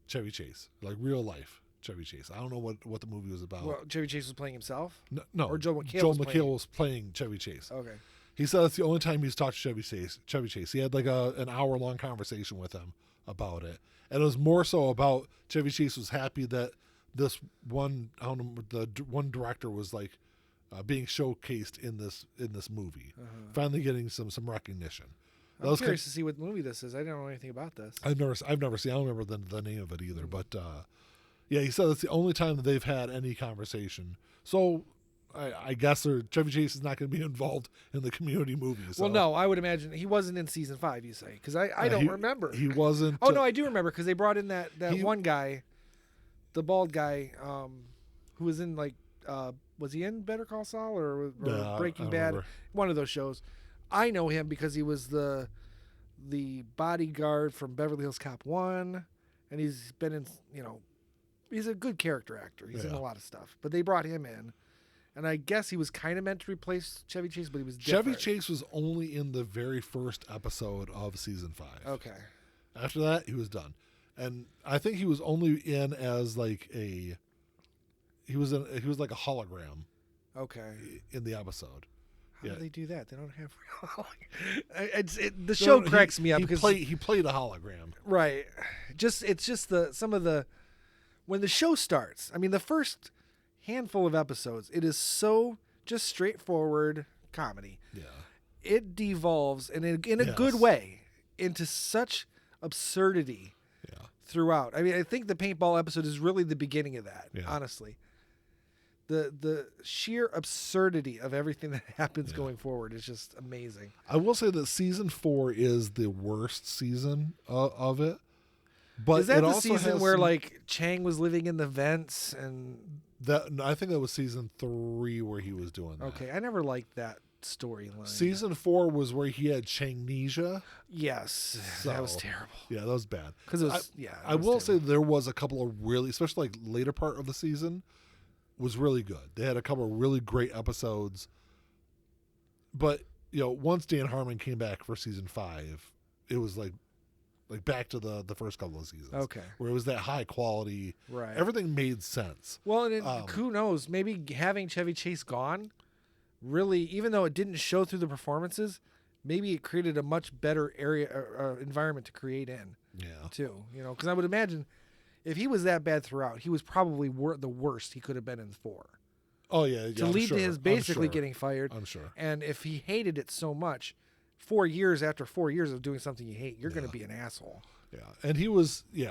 A: Chevy Chase, like real life Chevy Chase. I don't know what the movie was about.
B: Well, Chevy Chase was playing himself?
A: No.
B: Or Joel McHale
A: was playing Chevy Chase.
B: Okay.
A: He said that's the only time he's talked to Chevy Chase. He had like an hour-long conversation with him about it. And it was more so about Chevy Chase was happy that this one, I don't know, the one director was like being showcased in this movie, finally getting some recognition.
B: I'm curious to see what movie this is. I don't know anything about this.
A: I've never seen. I don't remember the name of it either. But yeah, he said that's the only time that they've had any conversation. So I guess Chevy Chase is not going to be involved in the Community movie. So.
B: Well, no, I would imagine he wasn't in season 5. You say, because I don't remember.
A: He wasn't.
B: Oh no, I do remember because they brought in that one guy, the bald guy, who was in like. Was he in Better Call Saul or Breaking Bad?
A: Remember.
B: One of those shows. I know him because he was the bodyguard from Beverly Hills Cop 1, and he's been in, he's a good character actor. He's in a lot of stuff. But they brought him in, and I guess he was kind of meant to replace Chevy Chase, but he was different.
A: Chevy Chase was only in the very first episode of season 5.
B: Okay.
A: After that, he was done. And I think he was only in as like he was like a hologram
B: Okay.
A: in the episode.
B: How
A: Yeah.
B: do they do that? They don't have the show cracks me up because
A: he played a hologram.
B: right. It's just some of the when the show starts. I mean, the first handful of episodes, it is so just straightforward comedy.
A: Yeah.
B: It devolves in a
A: Yes.
B: good way into such absurdity
A: Yeah.
B: throughout. I mean, I think the paintball episode is really the beginning of that.
A: Yeah.
B: Honestly, the sheer absurdity of everything that happens going forward is just amazing.
A: I will say that season 4 is the worst season of it. But
B: Is that
A: it
B: the
A: also
B: season
A: has
B: where
A: some-
B: like Chang was living in the vents and?
A: no, I think that was season 3 where he was doing that.
B: Okay, I never liked that storyline.
A: Season 4 was where he had Changnesia.
B: Yes, that was
A: So,
B: terrible.
A: Yeah, that was bad.
B: Because it was
A: I will say there was a couple of really, especially like later part of the season, was really good. They had a couple of really great episodes. But once Dan Harmon came back for season 5, it was like back to the first couple of seasons.
B: Okay.
A: Where it was that high quality.
B: Right.
A: Everything made sense.
B: Well, and who knows? Maybe having Chevy Chase gone, really, even though it didn't show through the performances, maybe it created a much better environment to create in.
A: Yeah.
B: Too, because I would imagine if he was that bad throughout, he was probably the worst he could have been in 4.
A: Oh yeah.
B: To lead to his basically getting fired.
A: I'm sure.
B: And if he hated it so much, 4 years after 4 years of doing something you hate, you're going to be an asshole.
A: Yeah, and he was he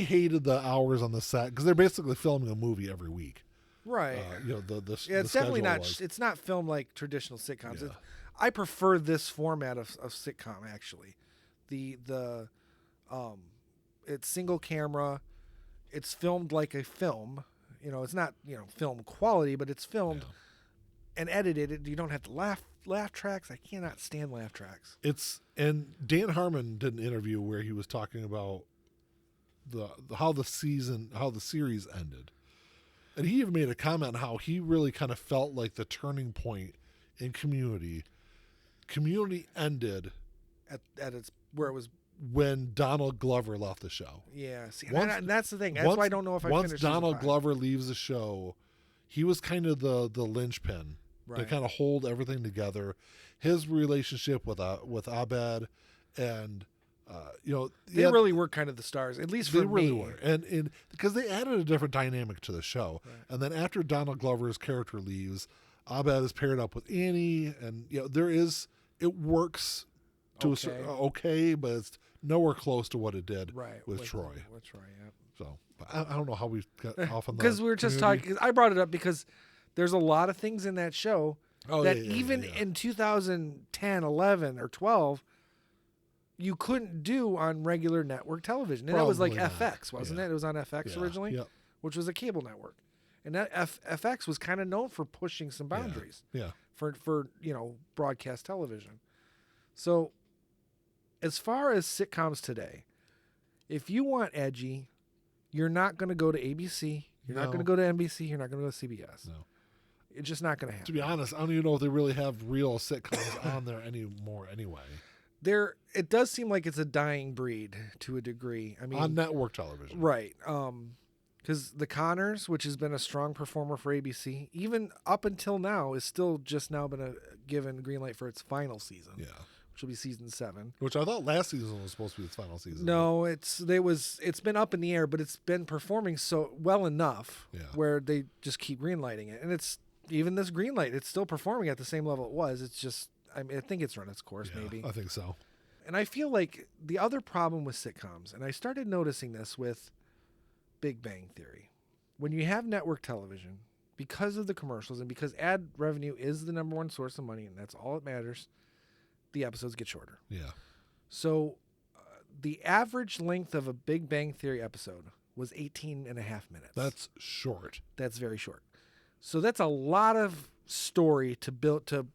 A: hated the hours on the set because they're basically filming a movie every week.
B: Right.
A: It's
B: definitely not. It's not filmed like traditional sitcoms.
A: Yeah.
B: I prefer this format of sitcom actually. It's single camera. It's filmed like a film. It's not film quality, but it's filmed and edited. You don't have to laugh tracks. I cannot stand laugh tracks.
A: And Dan Harmon did an interview where he was talking about how the series ended. And he even made a comment on how he really kind of felt like the turning point in Community ended
B: At its where it was.
A: When Donald Glover left the show.
B: Yeah, see, and that's the thing. That's why I don't know if I finished.
A: Once Donald Glover leaves the show, he was kind of the linchpin to kind of hold everything together. His relationship with Abed, and
B: they really were kind of the stars, at least for me.
A: They really were, and because they added a different dynamic to the show. Right. And then after Donald Glover's character leaves, Abed is paired up with Annie, and it works to okay, but it's nowhere close to what it did with Troy.
B: With Troy, yeah.
A: So I don't know how we got off on that.
B: Because we were just talking. I brought it up because there's a lot of things in that show in 2010, 11, or 12, you couldn't do on regular network television. And that was like FX, wasn't it? It was on FX originally, which was a cable network. And that FX was kind of known for pushing some boundaries for broadcast television. So as far as sitcoms today, if you want edgy, you're not going to go to ABC. You're not going to go to NBC. You're not going to go to CBS. No. It's just not going to happen.
A: To be honest, I don't even know if they really have real sitcoms on there anymore anyway.
B: It does seem like it's a dying breed to a degree. I mean,
A: on network television.
B: Right. Because The Connors, which has been a strong performer for ABC, even up until now, is still just now been given green light for its final season.
A: Yeah.
B: Which will be season 7.
A: Which I thought last season was supposed to be its final season.
B: No, it's been up in the air, but it's been performing so well enough where they just keep greenlighting it. And it's even this green light, it's still performing at the same level it was. It's just I think it's run its course, maybe.
A: I think so.
B: And I feel like the other problem with sitcoms, and I started noticing this with Big Bang Theory, when you have network television, because of the commercials and because ad revenue is the number one source of money, and that's all that matters, the episodes get shorter.
A: Yeah.
B: So the average length of a Big Bang Theory episode was 18 and a half minutes.
A: That's short.
B: That's very short. So that's a lot of story to build to,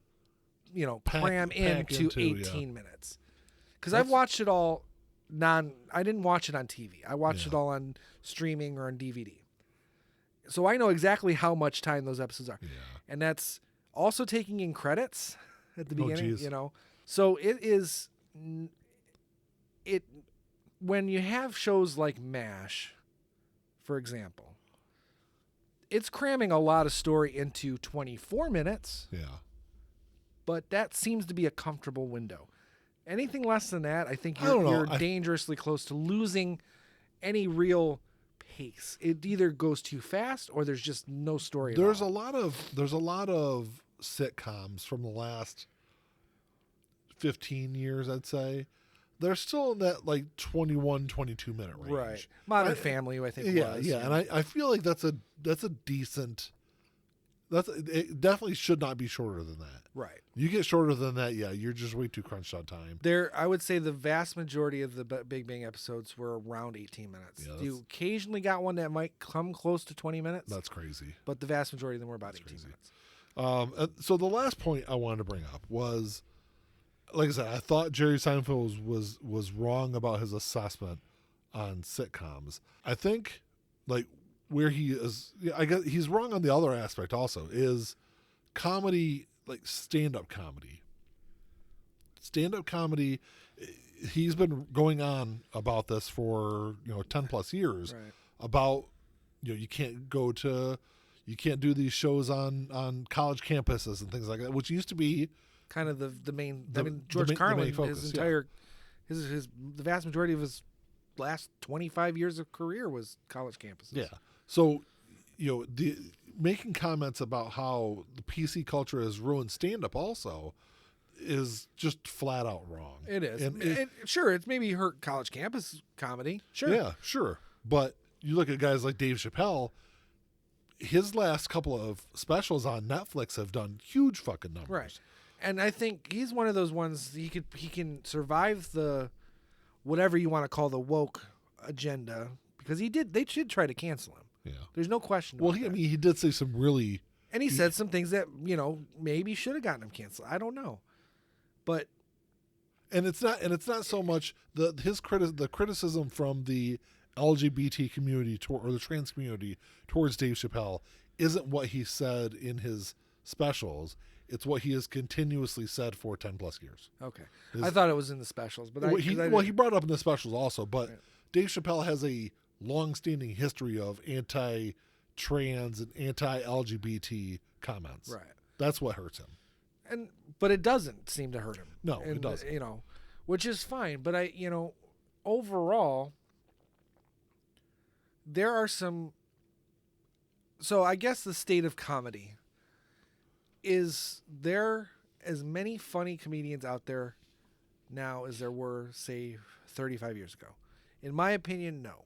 B: cram into 18 minutes. Because I've watched it all I didn't watch it on TV. I watched it all on streaming or on DVD. So I know exactly how much time those episodes are.
A: Yeah.
B: And that's also taking in credits at the beginning,
A: geez.
B: So it is when you have shows like MASH, for example, it's cramming a lot of story into 24 minutes,
A: Yeah.
B: but that seems to be a comfortable window. Anything less than that, I think
A: I don't know.
B: you're dangerously close to losing any real pace. It either goes too fast or there's just no story.
A: There's
B: at
A: a
B: all.
A: lot of sitcoms from the last 15 years, I'd say. They're still in that like 21, 22 minute range.
B: Right. Modern Family, I think.
A: Yeah,
B: was.
A: yeah, and I feel like that's a decent. It definitely should not be shorter than that.
B: Right.
A: You get shorter than that, yeah, you're just way too crunched on time.
B: I would say the vast majority of the Big Bang episodes were around 18 minutes.
A: Yeah,
B: You occasionally got one that might come close to 20 minutes.
A: That's crazy.
B: But the vast majority of them were about 18
A: crazy.
B: minutes.
A: So the last point I wanted to bring up was, like I said, I thought Jerry Seinfeld was wrong about his assessment on sitcoms. I think, like, where he is, I guess he's wrong on the other aspect also, is comedy, like stand-up comedy. Stand-up comedy, he's been going on about this for 10 plus years,
B: Right.
A: about you can't do these shows on college campuses and things like that, which used to be
B: Kind of the main.
A: The-
B: I mean,
A: the
B: George
A: main
B: Carlin,
A: focus,
B: his
A: yeah.
B: entire, the vast majority of his last 25 years of career was college campuses.
A: Yeah. So, the making comments about how the PC culture has ruined stand-up also is just flat out wrong.
B: It is.
A: And
B: Sure, it's maybe hurt college campus comedy. Sure.
A: Yeah, sure. But you look at guys like Dave Chappelle, his last couple of specials on Netflix have done huge fucking numbers.
B: Right. And I think he's one of those ones he can survive the whatever you want to call the woke agenda, because they did try to cancel him.
A: Yeah.
B: There's no question.
A: Well,
B: about that.
A: he did say some really.
B: And he said some things that, maybe should have gotten him canceled. I don't know. But
A: And it's not so much the criticism from the LGBT community or the trans community towards Dave Chappelle isn't what he said in his specials. It's what he has continuously said for 10 plus years.
B: okay. I thought it was in the specials, but
A: he brought it up in the specials also, but
B: Right.
A: Dave Chappelle has a long-standing history of anti-trans and anti-LGBT comments.
B: right.
A: That's what hurts him.
B: But it doesn't seem to hurt him.
A: No, it doesn't.
B: Which is fine, but overall there are some. So I guess the state of comedy is there as many funny comedians out there now as there were, say, 35 years ago. In my opinion, no.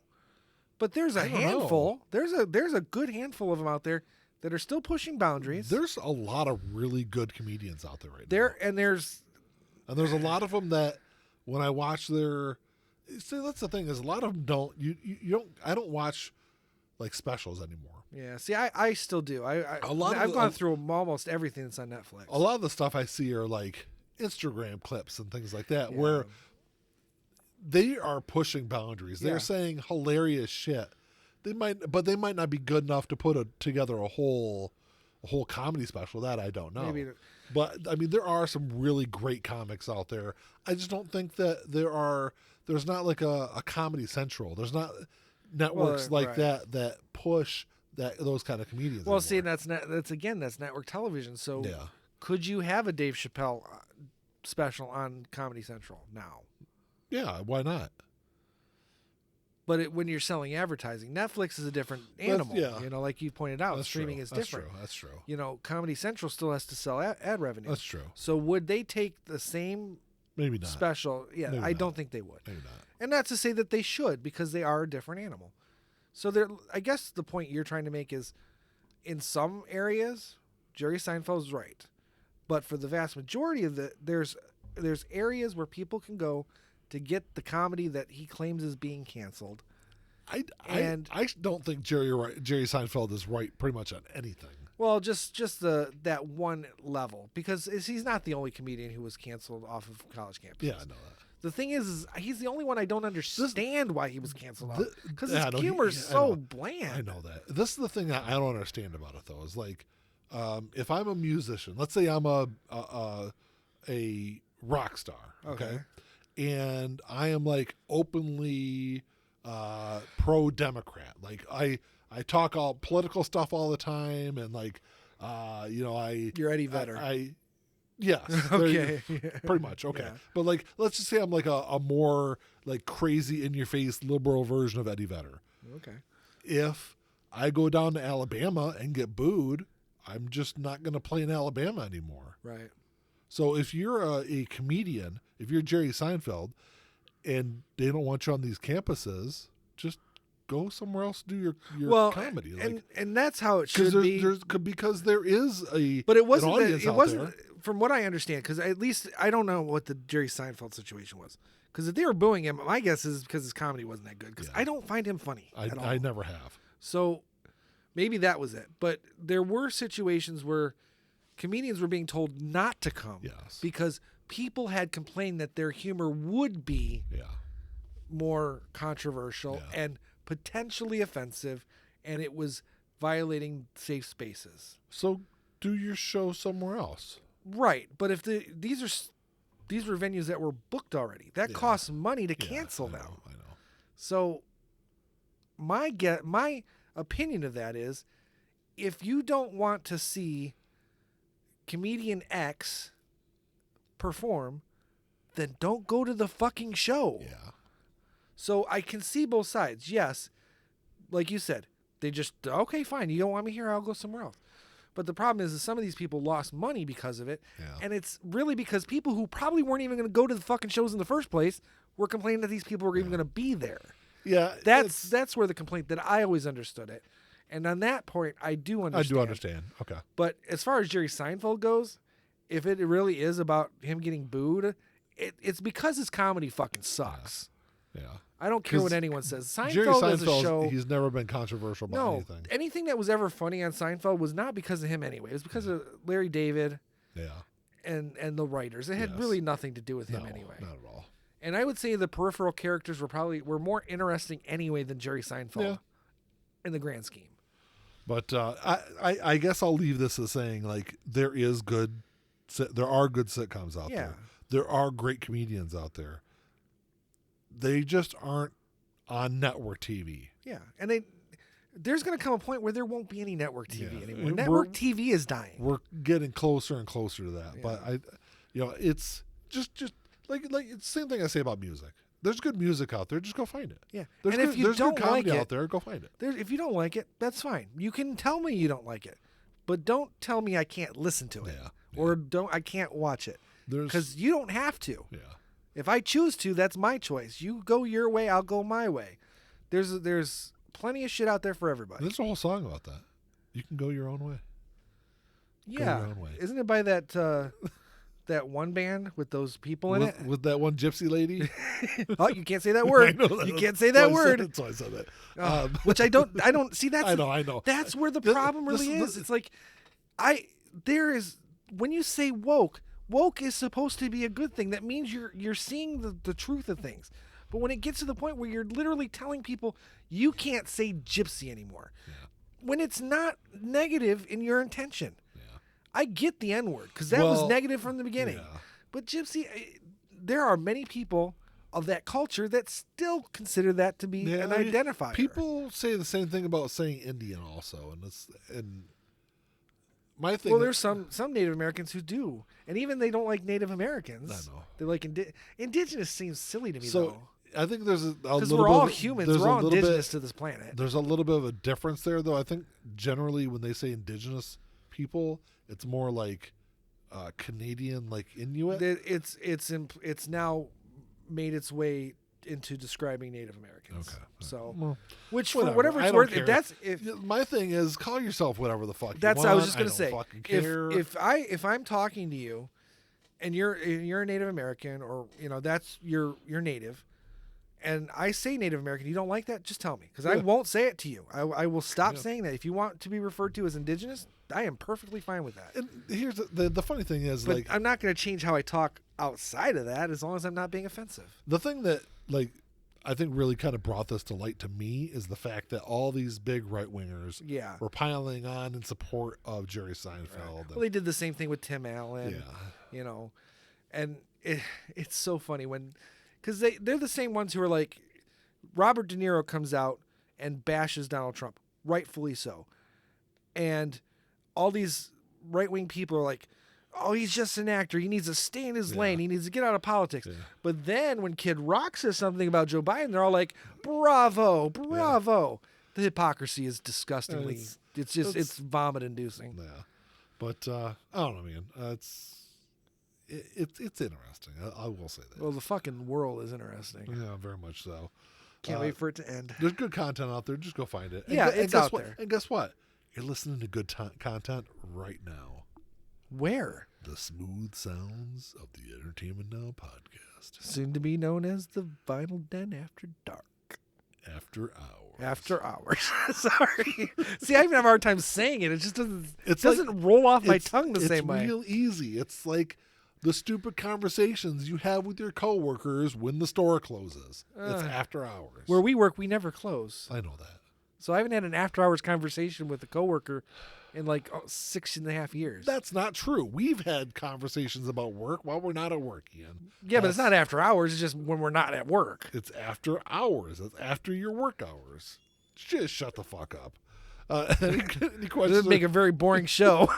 B: But there's a
A: I don't
B: handful. There's a good handful of them out there that are still pushing boundaries.
A: There's a lot of really good comedians out there right
B: There
A: now.
B: and there's
A: And there's a lot of them that when I watch their, see, that's the thing, is a lot of them don't, I don't watch like specials anymore.
B: Yeah, see, I still do. I've gone through almost everything that's on Netflix.
A: A lot of the stuff I see are like Instagram clips and things like that, where they are pushing boundaries. They're
B: Yeah.
A: saying hilarious shit. They might not be good enough to put together a whole comedy special. That I don't know.
B: Maybe.
A: But I mean, there are some really great comics out there. I just don't think that there's not like a Comedy Central. There's not networks like
B: right.
A: that push those kind of comedians.
B: Well,
A: anymore.
B: see, that's network television. So
A: Yeah.
B: could you have a Dave Chappelle special on Comedy Central now?
A: Yeah, why not?
B: But when you're selling advertising, Netflix is a different animal.
A: yeah.
B: Like you pointed out,
A: That's
B: streaming
A: true.
B: is
A: That's
B: different.
A: True. That's true.
B: Comedy Central still has to sell ad revenue.
A: That's true.
B: So would they take the same
A: Maybe not.
B: special? Yeah,
A: Maybe
B: I
A: not.
B: don't think they would.
A: Maybe not.
B: And not to say that they should, because they are a different animal. So I guess the point you're trying to make is, in some areas, Jerry Seinfeld's right, but for the vast majority of there's areas where people can go to get the comedy that he claims is being canceled.
A: I don't think Jerry Seinfeld is right pretty much on anything.
B: Well, just that one level, because he's not the only comedian who was canceled off of college campuses.
A: Yeah, I know that.
B: The thing is he's the only one I don't understand why he was canceled off, because
A: yeah,
B: his
A: no,
B: humor is
A: I
B: so
A: know.
B: bland.
A: I know that. This is the thing I don't understand about it though. Is like, if I'm a musician, let's say I'm a rock star, okay, and I am like openly pro-Democrat. Like I talk all political stuff all the time, and like
B: You're Eddie Vedder.
A: Yes.
B: Okay.
A: Pretty much. Okay.
B: Yeah.
A: But like, let's just say I'm like a more like crazy in your face liberal version of Eddie Vedder.
B: Okay.
A: If I go down to Alabama and get booed, I'm just not going to play in Alabama anymore.
B: Right.
A: So if you're a comedian, if you're Jerry Seinfeld and they don't want you on these campuses, just go somewhere else to do your comedy.
B: And that's how it should be.
A: Because there is
B: but it wasn't.
A: an audience
B: It
A: out
B: wasn't.
A: there.
B: From what I understand, because at least I don't know what the Jerry Seinfeld situation was. Because if they were booing him, my guess is because his comedy wasn't that good. Because I don't find him funny at all.
A: I never have.
B: So maybe that was it. But there were situations where comedians were being told not to come.
A: Yes.
B: Because people had complained that their humor would be more controversial and potentially offensive, and it was violating safe spaces.
A: So do your show somewhere else.
B: Right, but if these were venues that were booked already, that costs money to cancel them.
A: I know.
B: So my opinion of that is, if you don't want to see comedian X perform, then don't go to the fucking show.
A: Yeah.
B: So I can see both sides. Yes, like you said, they just, okay, fine, you don't want me here, I'll go somewhere else. But the problem is that some of these people lost money because of it, and it's really because people who probably weren't even going to go to the fucking shows in the first place were complaining that these people were even going to be there.
A: Yeah,
B: that's where the complaint that I always understood it, and on that point, I do understand.
A: Okay.
B: But as far as Jerry Seinfeld goes, if it really is about him getting booed, it's because his comedy fucking sucks.
A: Yeah.
B: I don't care what anyone says. Seinfeld,
A: Jerry Seinfeld
B: as a show,
A: he's never been controversial about anything.
B: Anything that was ever funny on Seinfeld was not because of him anyway. It was because of Larry David and the writers. It had really nothing to do with him anyway.
A: Not at all.
B: And I would say the peripheral characters were more interesting anyway than Jerry Seinfeld in the grand scheme.
A: But I guess I'll leave this as saying, like, there are good sitcoms out there. There are great comedians out there. They just aren't on network TV.
B: Yeah, and there's going to come a point where there won't be any network TV anymore. Network TV is dying.
A: We're getting closer and closer to that.
B: Yeah.
A: But it's just like it's the same thing I say about music. There's good music out there. Just go find it.
B: Yeah,
A: There's
B: and
A: good,
B: if you
A: there's
B: don't
A: good comedy
B: like it
A: out there, go find it.
B: If you don't like it, that's fine. You can tell me you don't like it, but don't tell me I can't listen to it or I can't watch it because you don't have to.
A: Yeah.
B: If I choose to, that's my choice. You go your way, I'll go my way. There's plenty of shit out there for everybody.
A: There's a whole song about that. You can go your own way.
B: Yeah.
A: Go your own way.
B: Isn't it by that that one band with those people in it?
A: With that one gypsy lady?
B: Oh, you can't say that word. You can't say that word.
A: That's why I said that.
B: Which I don't see. That's
A: I know.
B: That's where the problem really is. It's like when you say woke is supposed to be a good thing. That means you're seeing the truth of things. But when it gets to the point where you're literally telling people you can't say gypsy anymore, when it's not negative in your intention. I get the N-word because that was negative from the beginning. Yeah. But gypsy, there are many people of that culture that still consider that to be an identifier.
A: People say the same thing about saying Indian also, and my thing.
B: Well, there's some Native Americans who do, and even they don't like Native Americans.
A: I know.
B: They like indigenous seems silly to me
A: so,
B: though.
A: I think there's a little
B: because we're all humans. We're all indigenous to this planet.
A: There's a little bit of a difference there, though. I think generally when they say indigenous people, it's more like Canadian, like Inuit.
B: It's now made its way into describing Native Americans.
A: Okay.
B: So, which for whatever it's worth,
A: my thing is call yourself whatever the fuck.
B: That's
A: you want.
B: I was just gonna say.
A: Care.
B: If I'm talking to you, and you're a Native American, or that's you're Native, and I say Native American, you don't like that, just tell me because I won't say it to you. I will stop saying that. If you want to be referred to as indigenous, I am perfectly fine with that.
A: And here's the funny thing is,
B: but I'm not going to change how I talk outside of that as long as I'm not being offensive.
A: The thing that I think really kind of brought this to light to me is the fact that all these big right wingers were piling on in support of Jerry Seinfeld.
B: Right. Well, they did the same thing with Tim Allen. And it's so funny when because they're the same ones who are like, Robert De Niro comes out and bashes Donald Trump, rightfully so, and all these right-wing people are like, oh, he's just an actor. He needs to stay in his lane. He needs to get out of politics. Yeah. But then when Kid Rock says something about Joe Biden, they're all like, bravo, bravo. Yeah. The hypocrisy is disgustingly, it's vomit-inducing.
A: Yeah. But I don't know, man. It's interesting. I will say that.
B: Well, the fucking world is interesting.
A: Yeah, very much so.
B: Can't wait for it to end.
A: There's good content out there. Just go find it.
B: Yeah, it's out there.
A: And guess what? You're listening to good content right now.
B: Where?
A: The smooth sounds of the Entertainment Now podcast.
B: Soon to be known as the Vinyl Den After Dark.
A: After hours.
B: After hours. Sorry. See, I even have a hard time saying it. It just doesn't roll off my tongue the same way.
A: It's real easy. It's like the stupid conversations you have with your coworkers when the store closes. It's after hours.
B: Where we work, we never close.
A: I know that.
B: So I haven't had an after-hours conversation with a coworker in like 6.5 years.
A: That's not true. We've had conversations about work while we're not at work, Ian.
B: Yeah, but it's not after hours. It's just when we're not at work.
A: It's after hours. It's after your work hours. Just shut the fuck up. Any questions?
B: This would make a very boring show.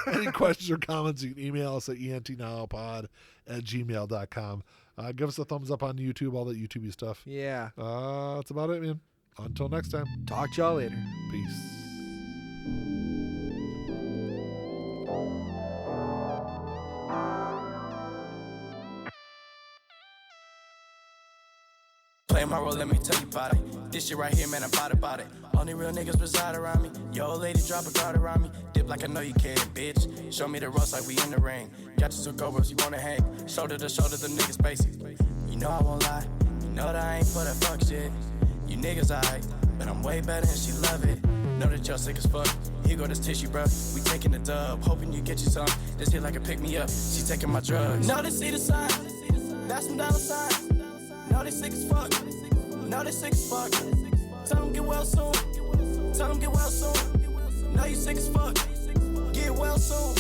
A: Any questions or comments, you can email us at entnowpod@gmail.com. Give us a thumbs up on YouTube, all that YouTube stuff.
B: Yeah.
A: That's about it, man. Until next time.
B: Talk to y'all later.
A: Peace.
C: Play my role, let me tell you about it. This shit right here, man, I'm about it. Only real niggas reside around me. Yo, old lady, drop a guard around me. Dip like I know you can, bitch. Show me the ropes like we in the ring. Got you two GoPros, you wanna hang. Shoulder to shoulder, them niggas basic. You know I won't lie. You know that I ain't for that fuck shit. You niggas alright, but I'm way better and she love it. Know that y'all sick as fuck. Here go this tissue, bruh. We taking the dub. Hoping you get you some. This hit like a pick me up. She taking my drugs. Know they see the sign. That's some dollar signs. Know they sick as fuck. Know they sick as fuck. Tell them get well soon. Tell them get well soon. Know you sick as fuck. Get well soon.